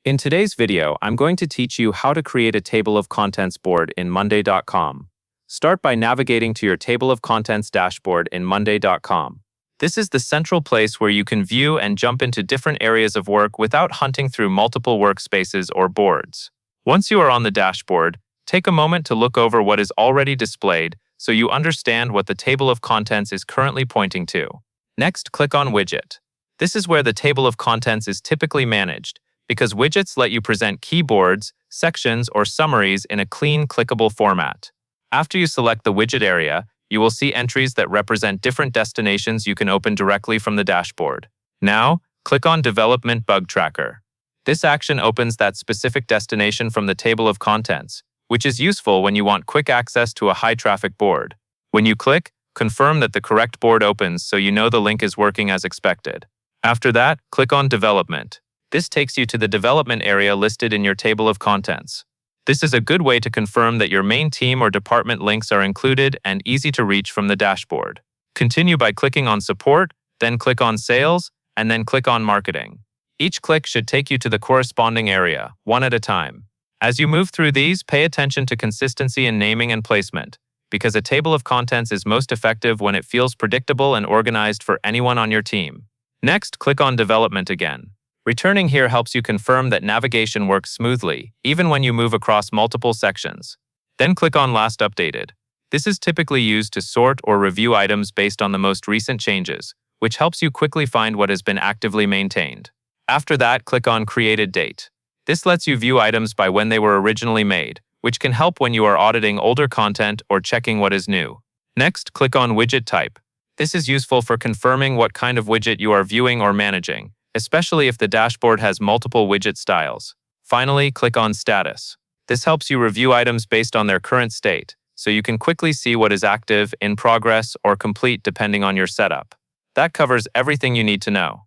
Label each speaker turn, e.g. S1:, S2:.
S1: In today's video, I'm going to teach you how to create a table of contents board in Monday.com. Start by navigating to your table of contents dashboard in Monday.com. This is the central place where you can view and jump into different areas of work without hunting through multiple workspaces or boards. Once you are on the dashboard, take a moment to look over what is already displayed so you understand what the table of contents is currently pointing to. Next, click on Widget. This is where the table of contents is typically managed, because widgets let you present keyboards, sections, or summaries in a clean, clickable format. After you select the widget area, you will see entries that represent different destinations you can open directly from the dashboard. Now, click on Development Bug Tracker. This action opens that specific destination from the table of contents, which is useful when you want quick access to a high-traffic board. When you click, confirm that the correct board opens so you know the link is working as expected. After that, click on Development. This takes you to the development area listed in your table of contents. This is a good way to confirm that your main team or department links are included and easy to reach from the dashboard. Continue by clicking on Support, then click on Sales, and then click on Marketing. Each click should take you to the corresponding area, one at a time. As you move through these, pay attention to consistency in naming and placement, because a table of contents is most effective when it feels predictable and organized for anyone on your team. Next, click on Development again. Returning here helps you confirm that navigation works smoothly, even when you move across multiple sections. Then click on Last Updated. This is typically used to sort or review items based on the most recent changes, which helps you quickly find what has been actively maintained. After that, click on Created Date. This lets you view items by when they were originally made, which can help when you are auditing older content or checking what is new. Next, click on Widget Type. This is useful for confirming what kind of widget you are viewing or managing, especially if the dashboard has multiple widget styles. Finally, click on Status. This helps you review items based on their current state, so you can quickly see what is active, in progress, or complete depending on your setup. That covers everything you need to know.